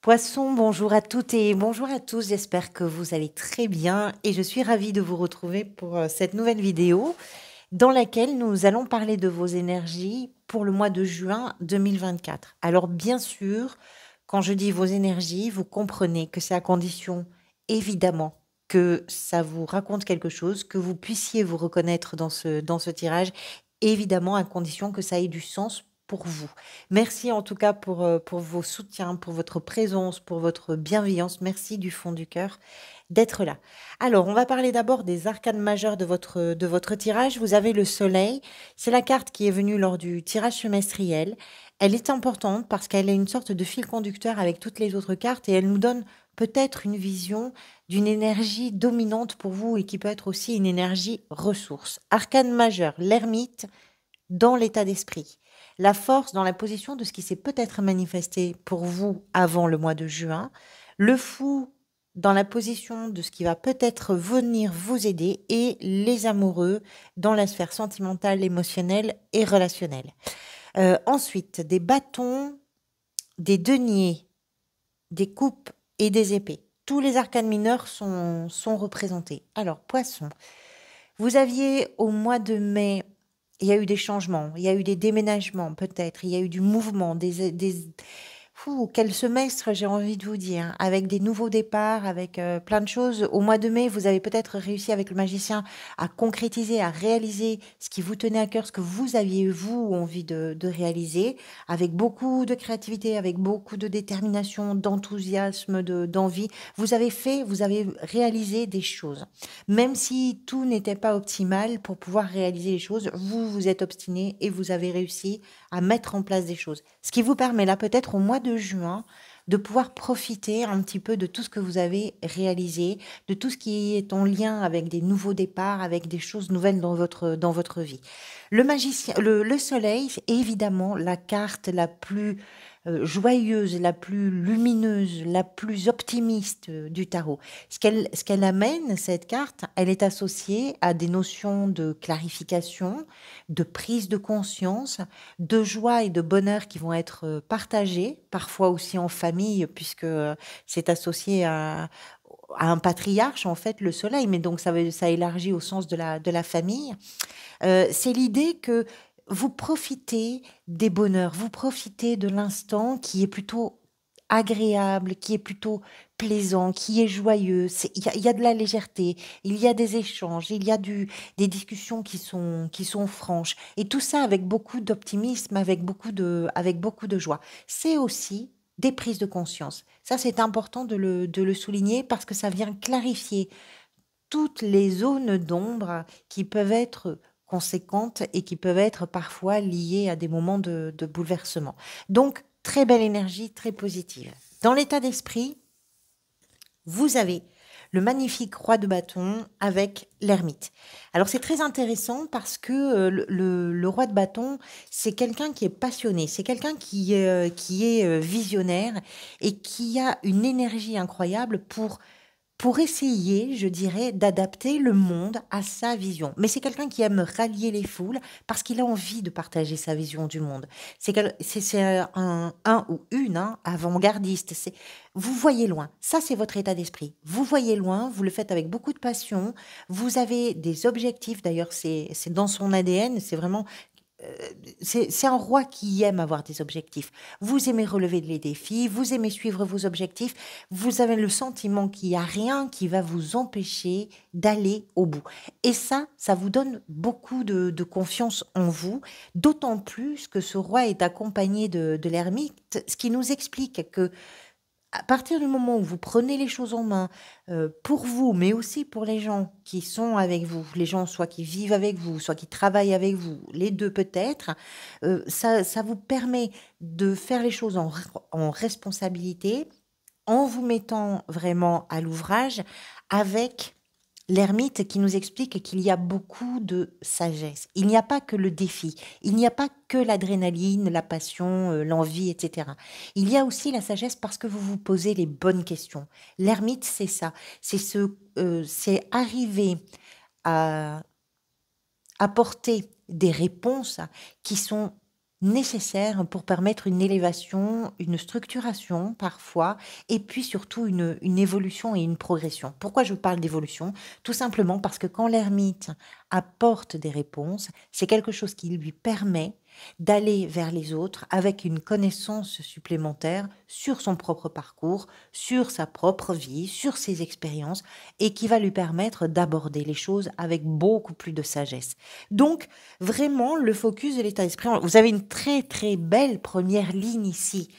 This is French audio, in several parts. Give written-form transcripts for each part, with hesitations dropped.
Poisson, bonjour à toutes et bonjour à tous. J'espère que vous allez très bien et je suis ravie de vous retrouver pour cette nouvelle vidéo dans laquelle nous allons parler de vos énergies pour le mois de juin 2024. Alors bien sûr, quand je dis vos énergies, vous comprenez que c'est à condition évidemment que ça vous raconte quelque chose, que vous puissiez vous reconnaître dans ce tirage, évidemment à condition que ça ait du sens pour vous. Merci en tout cas pour vos soutiens, pour votre présence, pour votre bienveillance. Merci du fond du cœur d'être là. Alors, on va parler d'abord des arcanes majeures de votre tirage. Vous avez le soleil. C'est la carte qui est venue lors du tirage semestriel. Elle est importante parce qu'elle est une sorte de fil conducteur avec toutes les autres cartes et elle nous donne peut-être une vision d'une énergie dominante pour vous et qui peut être aussi une énergie ressource. Arcane majeure, l'ermite dans l'état d'esprit. La force dans la position de ce qui s'est peut-être manifesté pour vous avant le mois de juin. Le fou dans la position de ce qui va peut-être venir vous aider et les amoureux dans la sphère sentimentale, émotionnelle et relationnelle. Ensuite, des bâtons, des deniers, des coupes et des épées. Tous les arcanes mineurs sont représentés. Alors, poisson, vous aviez au mois de mai, il y a eu des changements, il y a eu des déménagements peut-être, il y a eu du mouvement, quel semestre j'ai envie de vous dire, avec des nouveaux départs, avec plein de choses. Au mois de mai, vous avez peut-être réussi avec le magicien à concrétiser, à réaliser ce qui vous tenait à cœur, ce que vous aviez, vous, envie de réaliser, avec beaucoup de créativité, avec beaucoup de détermination, d'enthousiasme, d'envie. Vous avez fait, vous avez réalisé des choses. Même si tout n'était pas optimal pour pouvoir réaliser les choses, vous vous êtes obstiné et vous avez réussi à mettre en place des choses. Ce qui vous permet là peut-être au mois de juin de pouvoir profiter un petit peu de tout ce que vous avez réalisé, de tout ce qui est en lien avec des nouveaux départs, avec des choses nouvelles dans votre vie. Le magicien, le soleil, c'est évidemment la carte la plus joyeuse, la plus lumineuse, la plus optimiste du tarot. Ce qu'elle amène, cette carte, elle est associée à des notions de clarification, de prise de conscience, de joie et de bonheur qui vont être partagés, parfois aussi en famille, puisque c'est associé à un patriarche, en fait, le soleil, mais donc ça élargit au sens de la famille. C'est l'idée que vous profitez des bonheurs, vous profitez de l'instant qui est plutôt agréable, qui est plutôt plaisant, qui est joyeux. Il y a de la légèreté, il y a des échanges, il y a des discussions qui sont franches. Et tout ça avec beaucoup d'optimisme, avec beaucoup de joie. C'est aussi des prises de conscience. Ça, c'est important de le souligner parce que ça vient clarifier toutes les zones d'ombre qui peuvent être conséquentes et qui peuvent être parfois liées à des moments de bouleversement. Donc, très belle énergie, très positive. Dans l'état d'esprit, vous avez le magnifique roi de bâton avec l'ermite. Alors c'est très intéressant parce que le roi de bâton, c'est quelqu'un qui est passionné, c'est quelqu'un qui est visionnaire et qui a une énergie incroyable pour essayer, je dirais, d'adapter le monde à sa vision. Mais c'est quelqu'un qui aime rallier les foules parce qu'il a envie de partager sa vision du monde. C'est un ou une avant-gardiste. Vous voyez loin. Ça, c'est votre état d'esprit. Vous voyez loin, vous le faites avec beaucoup de passion. Vous avez des objectifs. D'ailleurs, c'est dans son ADN. C'est vraiment c'est un roi qui aime avoir des objectifs. Vous aimez relever les défis, vous aimez suivre vos objectifs, vous avez le sentiment qu'il n'y a rien qui va vous empêcher d'aller au bout. Et ça vous donne beaucoup de confiance en vous, d'autant plus que ce roi est accompagné de l'ermite, ce qui nous explique que à partir du moment où vous prenez les choses en main, pour vous, mais aussi pour les gens qui sont avec vous, les gens soit qui vivent avec vous, soit qui travaillent avec vous, les 2 peut-être, ça vous permet de faire les choses en responsabilité, en vous mettant vraiment à l'ouvrage avec l'ermite qui nous explique qu'il y a beaucoup de sagesse. Il n'y a pas que le défi, il n'y a pas que l'adrénaline, la passion, l'envie, etc. Il y a aussi la sagesse parce que vous vous posez les bonnes questions. L'ermite, c'est ça, c'est arriver à apporter des réponses qui sont nécessaires pour permettre une élévation, une structuration parfois, et puis surtout une évolution et une progression. Pourquoi je vous parle d'évolution? Tout simplement parce que quand l'ermite apporte des réponses, c'est quelque chose qui lui permet d'aller vers les autres avec une connaissance supplémentaire sur son propre parcours, sur sa propre vie, sur ses expériences, et qui va lui permettre d'aborder les choses avec beaucoup plus de sagesse. Donc, vraiment, le focus de l'état d'esprit, vous avez une très très belle première ligne ici.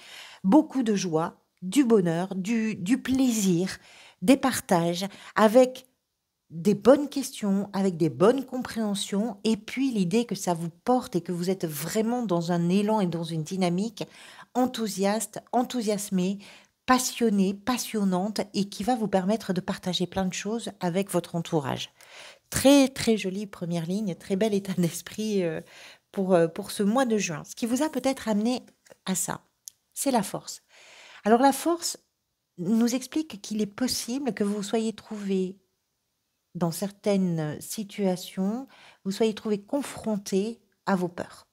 Beaucoup de joie, du bonheur, du plaisir, des partages, avec des bonnes questions, avec des bonnes compréhensions, et puis l'idée que ça vous porte et que vous êtes vraiment dans un élan et dans une dynamique enthousiaste, enthousiasmée, passionnée, passionnante, et qui va vous permettre de partager plein de choses avec votre entourage. Très, très jolie première ligne, très bel état d'esprit pour ce mois de juin. Ce qui vous a peut-être amené à ça, c'est la force. Alors la force nous explique qu'il est possible que vous soyez trouvé dans certaines situations, vous soyez trouvé confronté à vos peurs.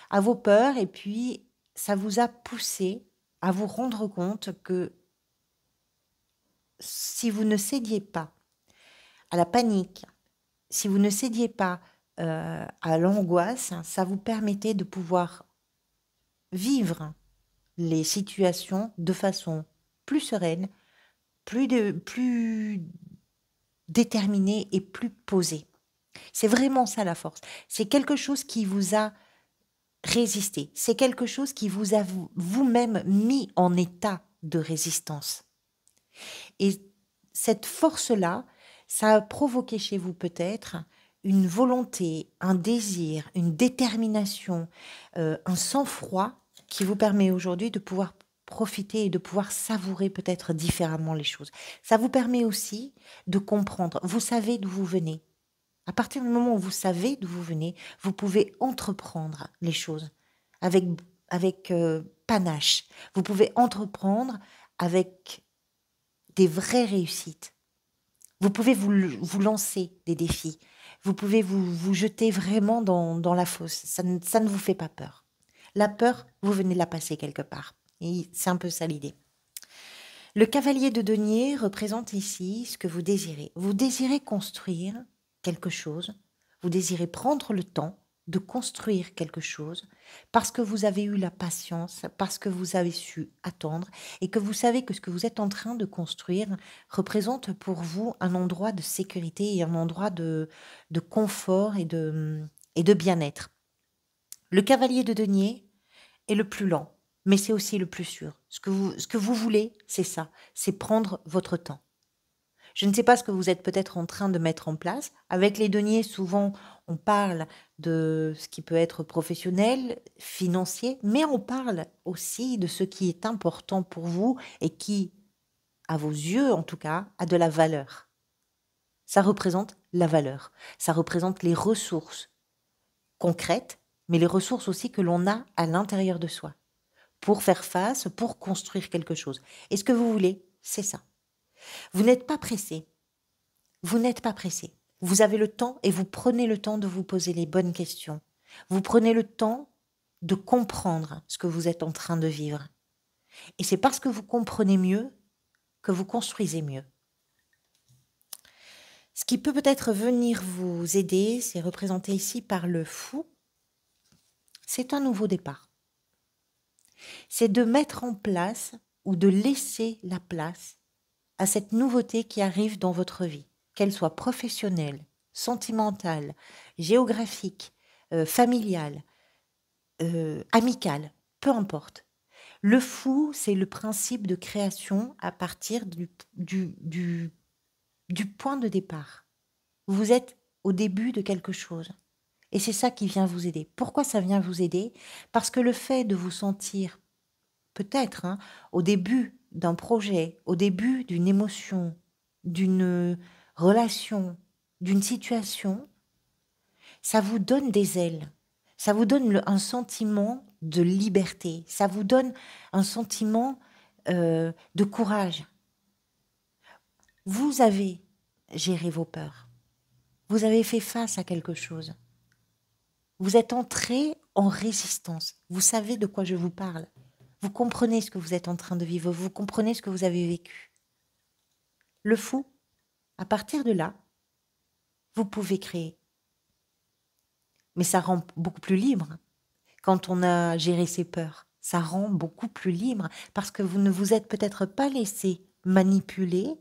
À vos peurs, et puis ça vous a poussé à vous rendre compte que si vous ne cédiez pas à la panique, si vous ne cédiez pas à l'angoisse, ça vous permettait de pouvoir vivre les situations de façon plus sereine, plus déterminée et plus posée. C'est vraiment ça la force. C'est quelque chose qui vous a résisté. C'est quelque chose qui vous a vous-même mis en état de résistance. Et cette force-là, ça a provoqué chez vous peut-être une volonté, un désir, une détermination, un sang-froid qui vous permet aujourd'hui de pouvoir profiter et de pouvoir savourer peut-être différemment les choses. Ça vous permet aussi de comprendre. Vous savez d'où vous venez. À partir du moment où vous savez d'où vous venez, vous pouvez entreprendre les choses avec, avec panache. Vous pouvez entreprendre avec des vraies réussites. Vous pouvez vous lancer des défis. Vous pouvez vous jeter vraiment dans la fosse. Ça ne vous fait pas peur. La peur, vous venez de la passer quelque part. Et c'est un peu ça l'idée. Le cavalier de denier représente ici ce que vous désirez. Vous désirez construire quelque chose. Vous désirez prendre le temps de construire quelque chose parce que vous avez eu la patience, parce que vous avez su attendre et que vous savez que ce que vous êtes en train de construire représente pour vous un endroit de sécurité et un endroit de confort et de bien-être. Le cavalier de denier est le plus lent, mais c'est aussi le plus sûr. Ce que vous voulez, c'est ça, c'est prendre votre temps. Je ne sais pas ce que vous êtes peut-être en train de mettre en place. Avec les deniers, souvent, on parle de ce qui peut être professionnel, financier, mais on parle aussi de ce qui est important pour vous et qui, à vos yeux en tout cas, a de la valeur. Ça représente la valeur. Ça représente les ressources concrètes, mais les ressources aussi que l'on a à l'intérieur de soi pour faire face, pour construire quelque chose. Et ce que vous voulez, c'est ça. Vous n'êtes pas pressé. Vous n'êtes pas pressé. Vous avez le temps et vous prenez le temps de vous poser les bonnes questions. Vous prenez le temps de comprendre ce que vous êtes en train de vivre. Et c'est parce que vous comprenez mieux que vous construisez mieux. Ce qui peut peut-être venir vous aider, c'est représenté ici par le fou. C'est un nouveau départ. C'est de mettre en place ou de laisser la place à cette nouveauté qui arrive dans votre vie, qu'elle soit professionnelle, sentimentale, géographique, familiale, amicale, peu importe. Le fou, c'est le principe de création à partir du point de départ. Vous êtes au début de quelque chose. Et c'est ça qui vient vous aider. Pourquoi ça vient vous aider? Parce que le fait de vous sentir peut-être au début d'un projet, au début d'une émotion, d'une relation, d'une situation, ça vous donne des ailes, ça vous donne un sentiment de liberté, ça vous donne un sentiment de courage. Vous avez géré vos peurs, vous avez fait face à quelque chose, Vous êtes entré en résistance. Vous savez de quoi je vous parle. Vous comprenez ce que vous êtes en train de vivre. Vous comprenez ce que vous avez vécu. Le fou, à partir de là, vous pouvez créer. Mais ça rend beaucoup plus libre. Quand on a géré ses peurs, ça rend beaucoup plus libre parce que vous ne vous êtes peut-être pas laissé manipuler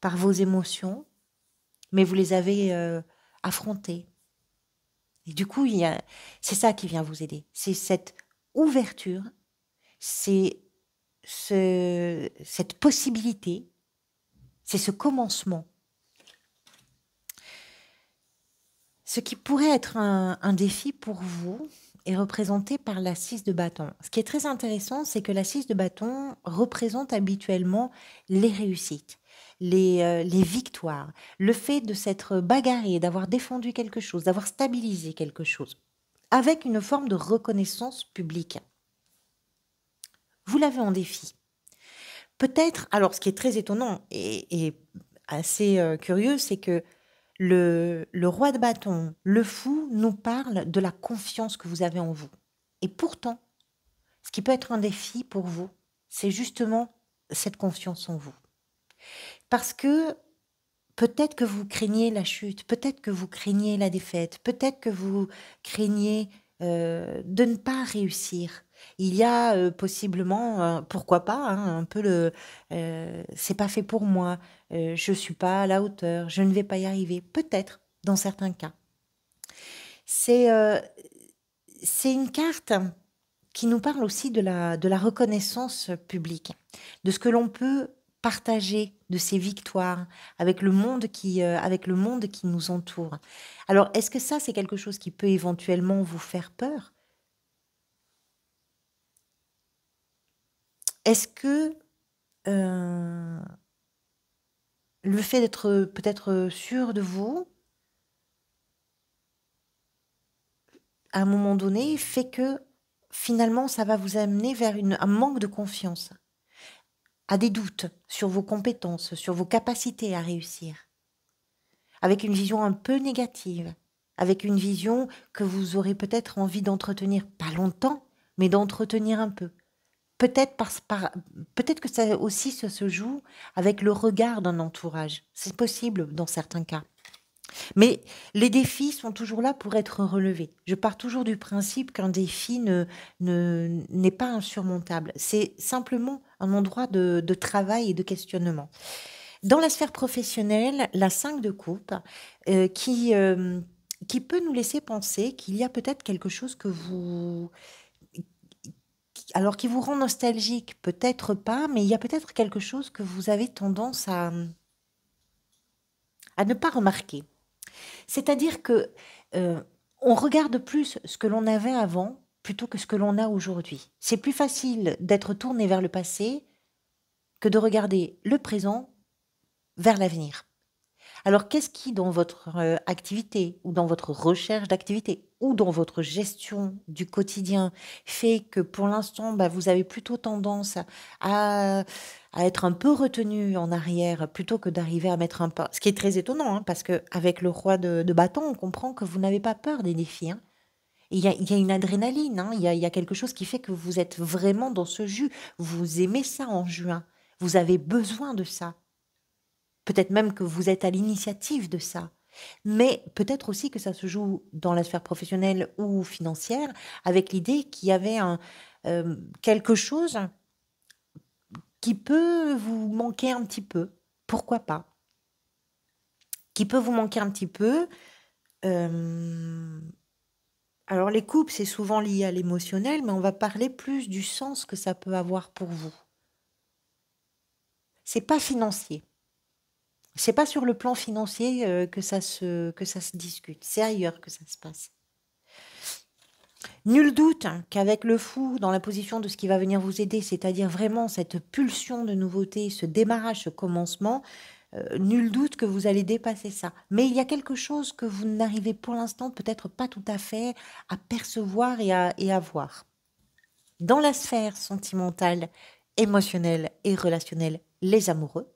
par vos émotions, mais vous les avez affrontées. Et du coup, c'est ça qui vient vous aider. C'est cette ouverture, c'est cette possibilité, c'est ce commencement. Ce qui pourrait être un défi pour vous est représenté par la 6 de bâton. Ce qui est très intéressant, c'est que la 6 de bâton représente habituellement les réussites, les victoires, le fait de s'être bagarré, d'avoir défendu quelque chose, d'avoir stabilisé quelque chose, avec une forme de reconnaissance publique. Vous l'avez en défi. Peut-être, alors ce qui est très étonnant et assez curieux, c'est que le roi de bâton, le fou, nous parle de la confiance que vous avez en vous. Et pourtant, ce qui peut être un défi pour vous, c'est justement cette confiance en vous. Parce que peut-être que vous craignez la chute, peut-être que vous craignez la défaite, peut-être que vous craignez de ne pas réussir. Il y a possiblement, pourquoi pas, hein, un peu c'est pas fait pour moi, je suis pas à la hauteur, je ne vais pas y arriver. Peut-être, dans certains cas. C'est c'est une carte qui nous parle aussi de la reconnaissance publique, de ce que l'on peut partager de ses victoires avec le monde avec le monde qui nous entoure. Alors, est-ce que ça, c'est quelque chose qui peut éventuellement vous faire peur? Est-ce que euh, le fait d'être peut-être sûr de vous, à un moment donné, fait que finalement, ça va vous amener vers un manque de confiance, à des doutes sur vos compétences, sur vos capacités à réussir, avec une vision un peu négative, avec une vision que vous aurez peut-être envie d'entretenir, pas longtemps, mais d'entretenir un peu. Peut-être peut-être que ça aussi se joue avec le regard d'un entourage. C'est possible dans certains cas. Mais les défis sont toujours là pour être relevés. Je pars toujours du principe qu'un défi n'est pas insurmontable. C'est simplement un endroit de travail et de questionnement. Dans la sphère professionnelle, la 5 de coupe, qui peut nous laisser penser qu'il y a peut-être quelque chose alors qui vous rend nostalgique, peut-être pas, mais il y a peut-être quelque chose que vous avez tendance à ne pas remarquer. C'est-à-dire que on regarde plus ce que l'on avait avant plutôt que ce que l'on a aujourd'hui. C'est plus facile d'être tourné vers le passé que de regarder le présent vers l'avenir. Alors, qu'est-ce qui, dans votre activité ou dans votre recherche d'activité ou dans votre gestion du quotidien, fait que pour l'instant, bah, vous avez plutôt tendance à, à être un peu retenu en arrière plutôt que d'arriver à mettre un pas. Ce qui est très étonnant, hein, parce qu'avec le roi de bâton, on comprend que vous n'avez pas peur des défis. Hein. Il y a une adrénaline, hein, il y a quelque chose qui fait que vous êtes vraiment dans ce jus. Vous aimez ça en juin. Vous avez besoin de ça. Peut-être même que vous êtes à l'initiative de ça. Mais peut-être aussi que ça se joue dans la sphère professionnelle ou financière avec l'idée qu'il y avait quelque chose qui peut vous manquer un petit peu. Pourquoi pas? Qui peut vous manquer un petit peu. euh, alors les couples, c'est souvent lié à l'émotionnel, mais on va parler plus du sens que ça peut avoir pour vous. C'est pas financier. C'est pas sur le plan financier que ça se discute. C'est ailleurs que ça se passe. Nul doute hein, qu'avec le fou, dans la position de ce qui va venir vous aider, c'est-à-dire vraiment cette pulsion de nouveauté, ce démarrage, ce commencement, nul doute que vous allez dépasser ça. Mais il y a quelque chose que vous n'arrivez pour l'instant peut-être pas tout à fait à percevoir et à voir. Dans la sphère sentimentale, émotionnelle et relationnelle, les amoureux,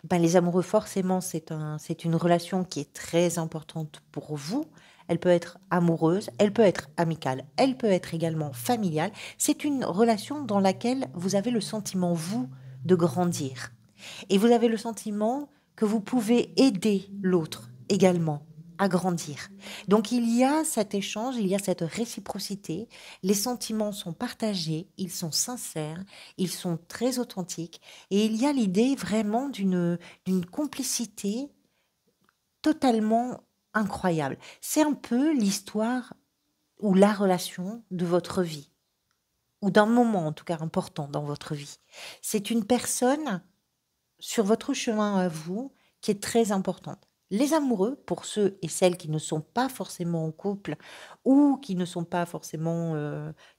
ben les amoureux, forcément, c'est une relation qui est très importante pour vous. elle peut être amoureuse, elle peut être amicale, elle peut être également familiale. C'est une relation dans laquelle vous avez le sentiment, vous, de grandir. Et vous avez le sentiment que vous pouvez aider l'autre également à grandir. Donc il y a cet échange, il y a cette réciprocité, les sentiments sont partagés, ils sont sincères, ils sont très authentiques, et il y a l'idée vraiment d'une complicité totalement incroyable. C'est un peu l'histoire ou la relation de votre vie, ou d'un moment en tout cas important dans votre vie. C'est une personne sur votre chemin à vous qui est très importante. Les amoureux, pour ceux et celles qui ne sont pas forcément en couple ou qui ne sont pas forcément,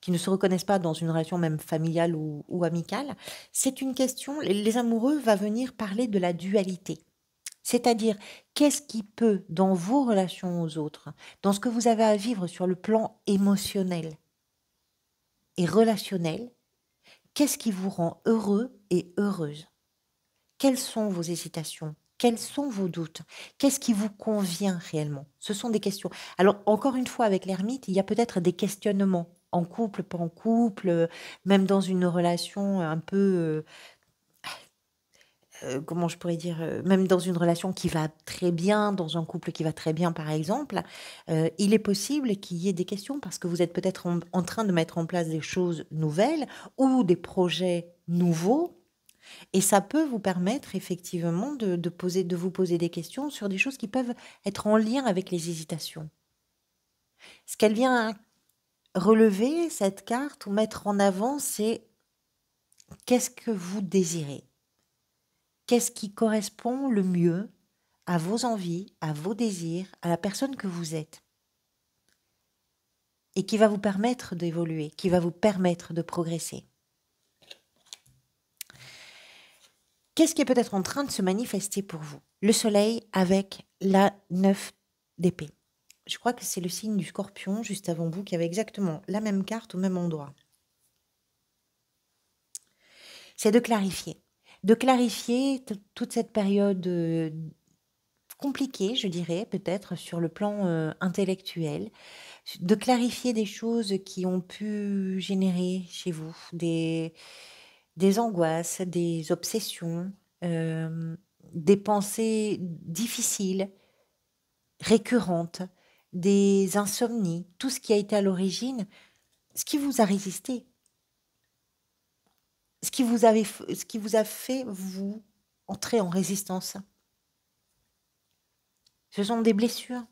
qui ne se reconnaissent pas dans une relation même familiale ou amicale, c'est une question. Les amoureux va venir parler de la dualité. C'est-à-dire, qu'est-ce qui peut, dans vos relations aux autres, dans ce que vous avez à vivre sur le plan émotionnel et relationnel, qu'est-ce qui vous rend heureux et heureuse? Quelles sont vos hésitations? Quels sont vos doutes? Qu'est-ce qui vous convient réellement? Ce sont des questions. Alors, encore une fois, avec l'ermite, il y a peut-être des questionnements, en couple, pas en couple, même dans une relation un peu, comment je pourrais dire, même dans une relation qui va très bien, dans un couple qui va très bien, par exemple, il est possible qu'il y ait des questions parce que vous êtes peut-être en train de mettre en place des choses nouvelles ou des projets nouveaux. Et ça peut vous permettre effectivement de vous poser des questions sur des choses qui peuvent être en lien avec les hésitations. Ce qu'elle vient relever, cette carte, ou mettre en avant, c'est qu'est-ce que vous désirez? Qu'est-ce qui correspond le mieux à vos envies, à vos désirs, à la personne que vous êtes? Et qui va vous permettre d'évoluer, qui va vous permettre de progresser. Qu'est-ce qui est peut-être en train de se manifester pour vous? Le soleil avec la 9 d'épée. Je crois que c'est le signe du scorpion juste avant vous qui avait exactement la même carte au même endroit. C'est de clarifier. De clarifier toute cette période compliquée, je dirais, peut-être sur le plan intellectuel. De clarifier des choses qui ont pu générer chez vous des angoisses, des obsessions, des pensées difficiles, récurrentes, des insomnies, tout ce qui a été à l'origine, ce qui vous a résisté, ce qui vous a fait vous entrer en résistance. Ce sont des blessures.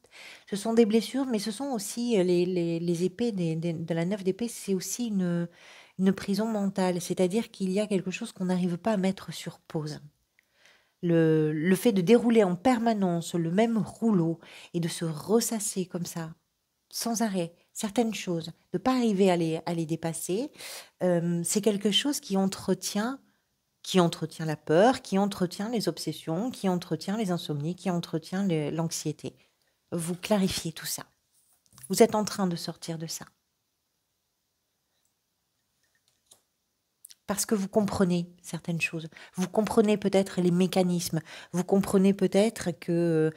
Ce sont des blessures, mais ce sont aussi les épées de la 9 d'épée, c'est aussi une prison mentale. C'est-à-dire qu'il y a quelque chose qu'on n'arrive pas à mettre sur pause. Le fait de dérouler en permanence le même rouleau et de se ressasser comme ça, sans arrêt, certaines choses, de ne pas arriver à les dépasser, c'est quelque chose qui entretient la peur, qui entretient les obsessions, qui entretient les insomnies, qui entretient l'anxiété. Vous clarifiez tout ça. Vous êtes en train de sortir de ça. Parce que vous comprenez certaines choses. Vous comprenez peut-être les mécanismes. Vous comprenez peut-être que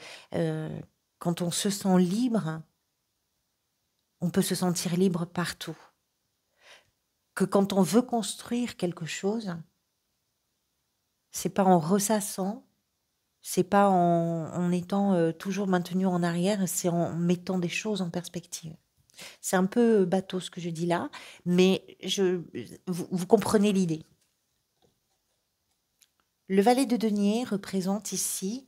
quand on se sent libre, on peut se sentir libre partout. Que quand on veut construire quelque chose, c'est pas en ressassant, c'est pas en étant toujours maintenu en arrière, c'est en mettant des choses en perspective. C'est un peu bateau ce que je dis là, mais vous comprenez l'idée. Le valet de denier représente ici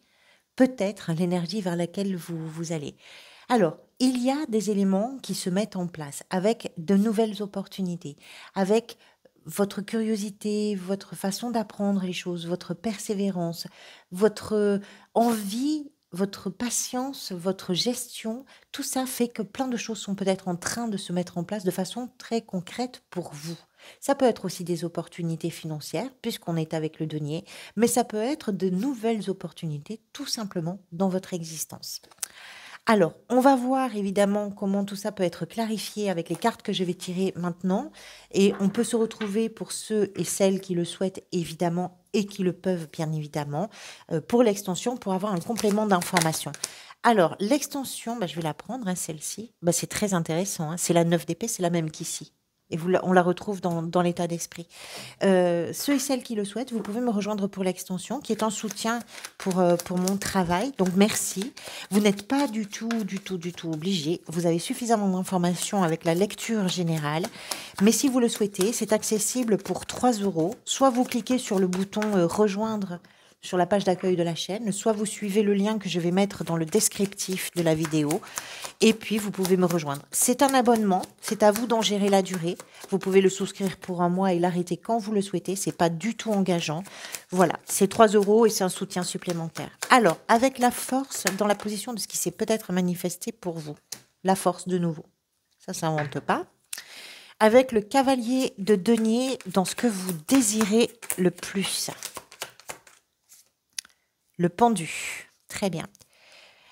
peut-être l'énergie vers laquelle vous allez. Alors, il y a des éléments qui se mettent en place avec de nouvelles opportunités, avec votre curiosité, votre façon d'apprendre les choses, votre persévérance, votre envie, votre patience, votre gestion, tout ça fait que plein de choses sont peut-être en train de se mettre en place de façon très concrète pour vous. Ça peut être aussi des opportunités financières, puisqu'on est avec le denier, mais ça peut être de nouvelles opportunités, tout simplement, dans votre existence. Alors, on va voir évidemment comment tout ça peut être clarifié avec les cartes que je vais tirer maintenant. Et on peut se retrouver pour ceux et celles qui le souhaitent évidemment et qui le peuvent bien évidemment pour l'extension, pour avoir un complément d'information. Alors, l'extension, bah, je vais la prendre, hein, celle-ci. Bah, c'est très intéressant, hein. C'est la 9 d'épée, c'est la même qu'ici. Et on la retrouve dans l'état d'esprit. Ceux et celles qui le souhaitent, vous pouvez me rejoindre pour l'extension, qui est en soutien pour mon travail. Donc, merci. Vous n'êtes pas du tout obligé. Vous avez suffisamment d'informations avec la lecture générale. Mais si vous le souhaitez, c'est accessible pour 3 €. Soit vous cliquez sur le bouton rejoindre sur la page d'accueil de la chaîne, soit vous suivez le lien que je vais mettre dans le descriptif de la vidéo, et puis vous pouvez me rejoindre. C'est un abonnement, c'est à vous d'en gérer la durée. Vous pouvez le souscrire pour un mois et l'arrêter quand vous le souhaitez, c'est pas du tout engageant. Voilà, c'est 3 € et c'est un soutien supplémentaire. Alors, avec la force, dans la position de ce qui s'est peut-être manifesté pour vous, la force de nouveau, ça s'invente pas. Avec le cavalier de denier dans ce que vous désirez le plus. Le pendu, très bien.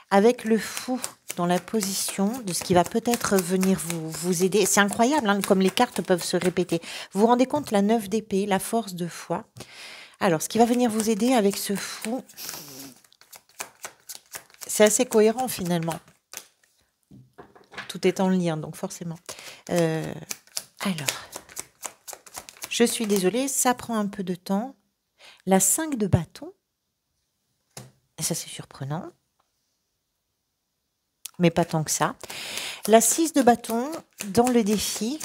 Avec le fou dans la position de ce qui va peut-être venir vous aider. C'est incroyable, hein, comme les cartes peuvent se répéter. Vous vous rendez compte, la 9 d'épée, la force de foi. Alors, ce qui va venir vous aider avec ce fou, c'est assez cohérent finalement. Tout est en lien, donc forcément. Alors, je suis désolée, ça prend un peu de temps. La 5 de bâton, et ça c'est surprenant, mais pas tant que ça. La 6 de bâton dans le défi.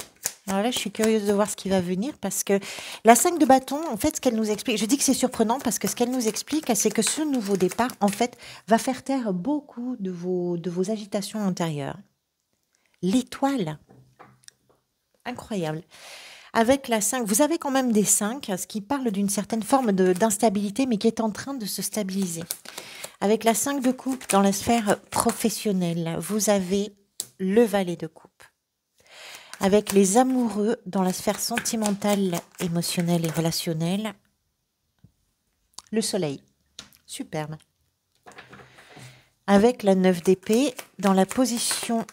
Alors là, je suis curieuse de voir ce qui va venir parce que la 5 de bâton, en fait, ce qu'elle nous explique, je dis que c'est surprenant parce que ce qu'elle nous explique, c'est que ce nouveau départ, en fait, va faire taire beaucoup de vos agitations intérieures. L'étoile, incroyable. Avec la 5, vous avez quand même des 5, ce qui parle d'une certaine forme d'instabilité, mais qui est en train de se stabiliser. Avec la 5 de coupe dans la sphère professionnelle, vous avez le valet de coupe. Avec les amoureux dans la sphère sentimentale, émotionnelle et relationnelle, le soleil. Superbe. Avec la 9 d'épée dans la position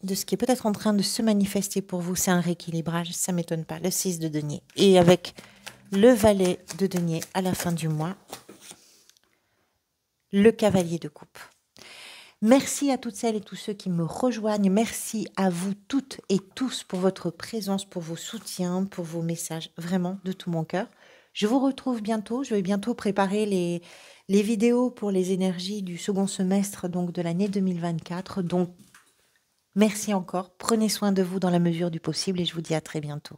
de ce qui est peut-être en train de se manifester pour vous, c'est un rééquilibrage, ça ne m'étonne pas, le 6 de denier. Et avec le valet de denier à la fin du mois, le cavalier de coupe. Merci à toutes celles et tous ceux qui me rejoignent. Merci à vous toutes et tous pour votre présence, pour vos soutiens, pour vos messages, vraiment de tout mon cœur. Je vous retrouve bientôt. Je vais bientôt préparer les vidéos pour les énergies du second semestre donc de l'année 2024. Donc, merci encore. Prenez soin de vous dans la mesure du possible et je vous dis à très bientôt.